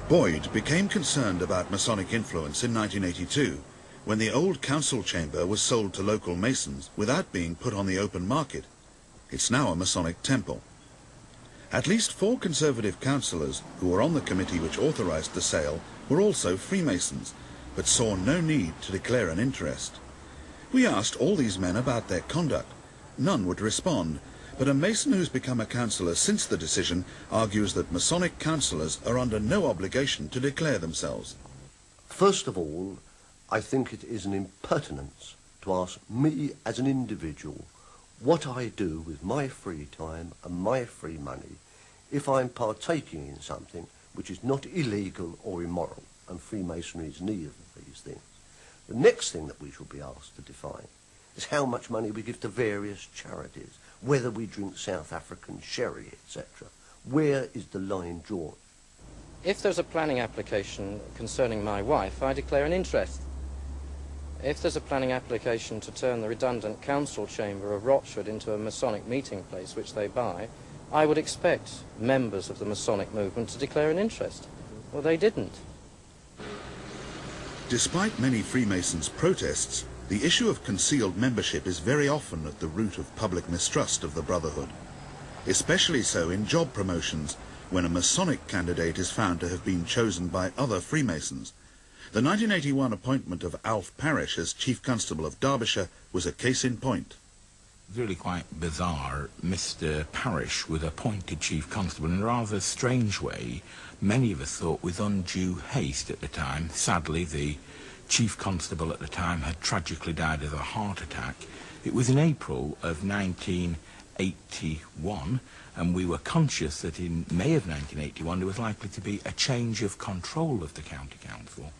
Boyd became concerned about Masonic influence in 1982, when the old council chamber was sold to local Masons without being put on the open market. It's now a Masonic temple. At least 4 conservative councillors who were on the committee which authorised the sale were also Freemasons, but saw no need to declare an interest. We asked all these men about their conduct. None would respond, but a Mason who's become a councillor since the decision argues that Masonic councillors are under no obligation to declare themselves. First of all, I think it is an impertinence to ask me as an individual what I do with my free time and my free money if I'm partaking in something which is not illegal or immoral, and Freemasonry is neither of these things. The next thing that we should be asked to define is how much money we give to various charities, whether we drink South African sherry, etc. Where is the line drawn? If there's a planning application concerning my wife, I declare an interest. If there's a planning application to turn the redundant council chamber of Rochford into a Masonic meeting place, which they buy, I would expect members of the Masonic movement to declare an interest. Well, they didn't. Despite many Freemasons' protests, the issue of concealed membership is very often at the root of public mistrust of the Brotherhood, especially so in job promotions, when a Masonic candidate is found to have been chosen by other Freemasons. The 1981 appointment of Alf Parish as Chief Constable of Derbyshire was a case in point. Really quite bizarre. Mr. Parish was appointed Chief Constable in a rather strange way. Many of us thought with undue haste at the time. Sadly, the Chief Constable at the time had tragically died of a heart attack. It was in April of 1981, and we were conscious that in May of 1981 there was likely to be a change of control of the County Council.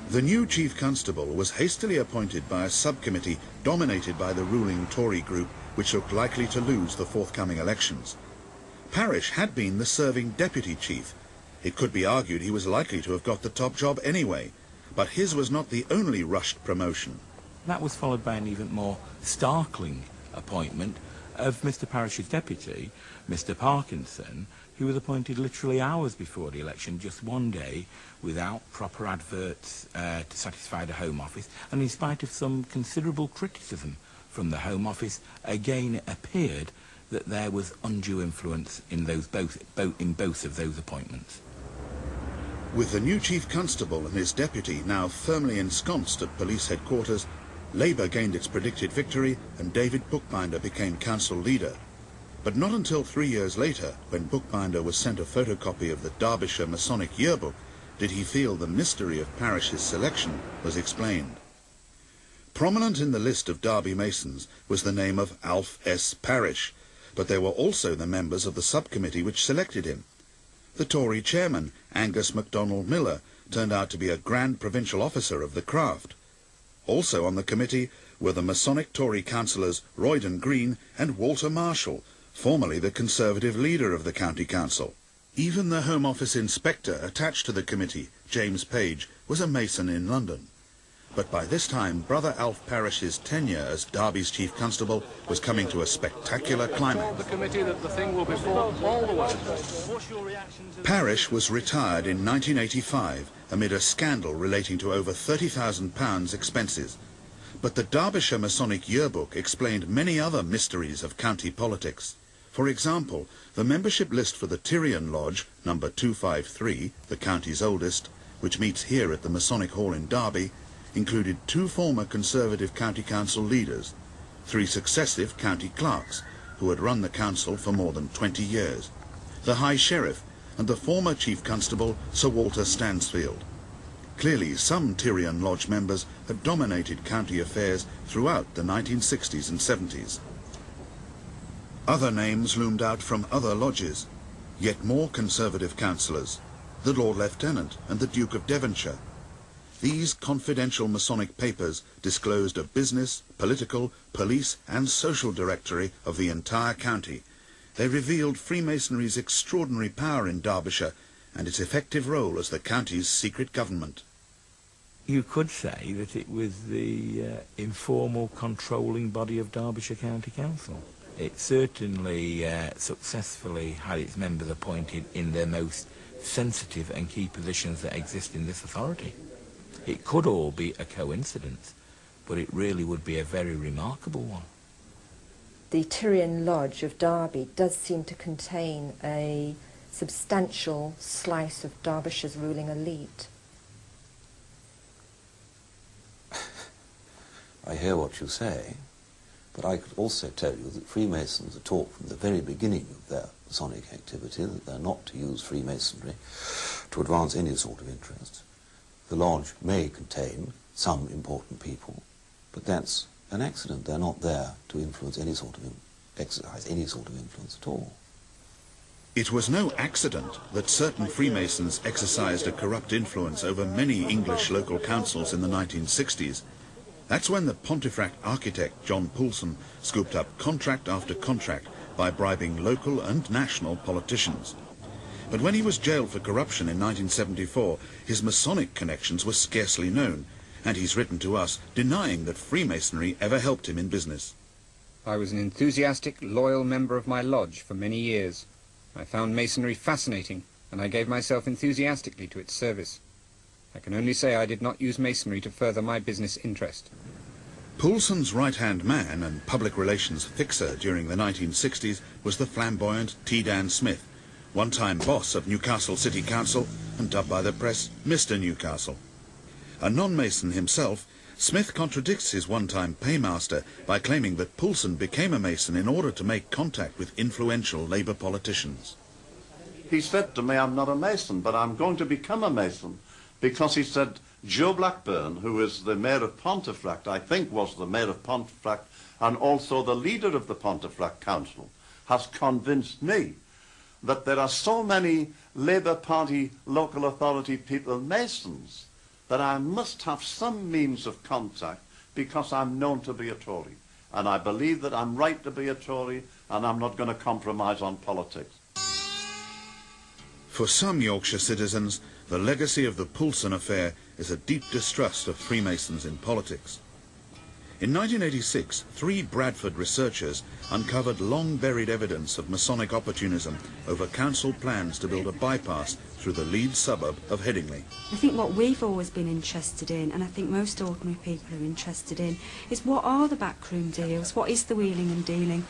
The new Chief Constable was hastily appointed by a subcommittee dominated by the ruling Tory group, which looked likely to lose the forthcoming elections. Parish had been the serving Deputy Chief. It could be argued he was likely to have got the top job anyway, but his was not the only rushed promotion. That was followed by an even more startling appointment of Mr. Parish's deputy, Mr. Parkinson, who was appointed literally hours before the election, just one day, without proper adverts to satisfy the Home Office, and in spite of some considerable criticism from the Home Office, again it appeared that there was undue influence in both of those appointments. With the new Chief Constable and his deputy now firmly ensconced at police headquarters, Labour gained its predicted victory and David Bookbinder became council leader. But not until 3 years later, when Bookbinder was sent a photocopy of the Derbyshire Masonic Yearbook, did he feel the mystery of Parish's selection was explained. Prominent in the list of Derby Masons was the name of Alf S. Parish, but there were also the members of the subcommittee which selected him. The Tory chairman, Angus MacDonald Miller, turned out to be a grand provincial officer of the craft. Also on the committee were the Masonic Tory councillors Royden Green and Walter Marshall, formerly the Conservative leader of the County Council. Even the Home Office inspector attached to the committee, James Page, was a Mason in London. But by this time, Brother Alf Parish's tenure as Derby's Chief Constable was coming to a spectacular climax. Parish was retired in 1985 amid a scandal relating to over £30,000 expenses. But the Derbyshire Masonic Yearbook explained many other mysteries of county politics. For example, the membership list for the Tyrian Lodge, number 253, the county's oldest, which meets here at the Masonic Hall in Derby, included 2 former Conservative County Council leaders, 3 successive county clerks who had run the council for more than 20 years, the High Sheriff and the former Chief Constable Sir Walter Stansfield. Clearly some Tyrian Lodge members had dominated county affairs throughout the 1960s and 70s. Other names loomed out from other lodges, yet more Conservative councillors, the Lord Lieutenant and the Duke of Devonshire. These confidential Masonic papers disclosed a business, political, police and social directory of the entire county. They revealed Freemasonry's extraordinary power in Derbyshire and its effective role as the county's secret government. You could say that it was the informal controlling body of Derbyshire County Council. It certainly successfully had its members appointed in their most sensitive and key positions that exist in this authority. It could all be a coincidence, but it really would be a very remarkable one. The Tyrian Lodge of Derby does seem to contain a substantial slice of Derbyshire's ruling elite. I hear what you say, but I could also tell you that Freemasons are taught from the very beginning of their Masonic activity that they're not to use Freemasonry to advance any sort of interest. The lodge may contain some important people, but that's an accident. They're not there to influence any sort of exercise any sort of influence at all. It was no accident that certain Freemasons exercised a corrupt influence over many English local councils in the 1960s. That's when the Pontefract architect John Poulson scooped up contract after contract by bribing local and national politicians. But when he was jailed for corruption in 1974, his Masonic connections were scarcely known, and he's written to us denying that Freemasonry ever helped him in business. I was an enthusiastic, loyal member of my lodge for many years. I found Masonry fascinating, and I gave myself enthusiastically to its service. I can only say I did not use Masonry to further my business interest. Poulson's right-hand man and public relations fixer during the 1960s was the flamboyant T. Dan Smith, one-time boss of Newcastle City Council and dubbed by the press Mr. Newcastle. A non-Mason himself, Smith contradicts his one-time paymaster by claiming that Poulson became a Mason in order to make contact with influential Labour politicians. He said to me, I'm not a Mason, but I'm going to become a Mason, because he said, Joe Blackburn, who is the mayor of Pontefract, I think was the mayor of Pontefract, and also the leader of the Pontefract Council, has convinced me that there are so many Labour Party local authority people Masons that I must have some means of contact because I'm known to be a Tory. And I believe that I'm right to be a Tory, and I'm not going to compromise on politics. For some Yorkshire citizens, the legacy of the Poulson affair is a deep distrust of Freemasons in politics. In 1986, 3 Bradford researchers uncovered long-buried evidence of Masonic opportunism over council plans to build a bypass through the Leeds suburb of Headingley. I think what we've always been interested in, and I think most ordinary people are interested in, is what are the backroom deals? What is the wheeling and dealing?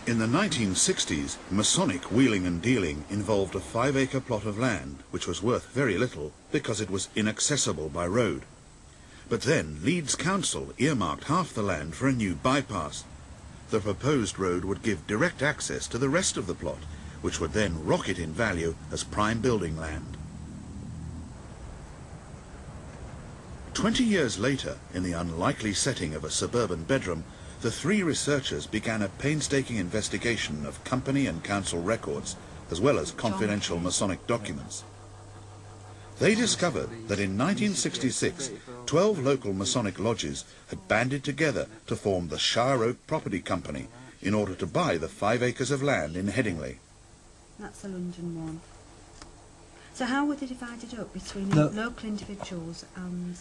In the 1960s, Masonic wheeling and dealing involved a 5-acre plot of land, which was worth very little because it was inaccessible by road. But then Leeds Council earmarked half the land for a new bypass. The proposed road would give direct access to the rest of the plot, which would then rocket in value as prime building land. 20 years later, in the unlikely setting of a suburban bedroom, the 3 researchers began a painstaking investigation of company and council records, as well as confidential Masonic documents. They discovered that in 1966, 12 local Masonic lodges had banded together to form the Shire Oak Property Company in order to buy the 5 acres of land in Headingley. That's the London one. So how were they divided up between local individuals and...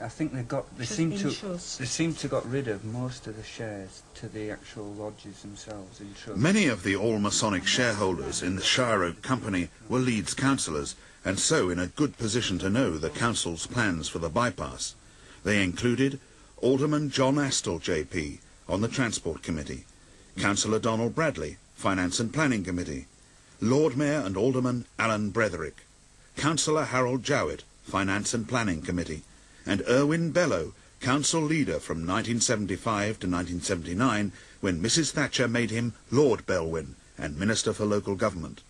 I think they seem to got rid of most of the shares to the actual lodges themselves in trust. Many of the all-Masonic shareholders in the Shire Oak Company were Leeds councillors, and so in a good position to know the council's plans for the bypass. They included Alderman John Astle JP on the Transport Committee, Councillor Donald Bradley, Finance and Planning Committee, Lord Mayor and Alderman Alan Bretherick, Councillor Harold Jowett, Finance and Planning Committee, and Irwin Bellow, council leader from 1975 to 1979, when Mrs. Thatcher made him Lord Belwyn and Minister for Local Government.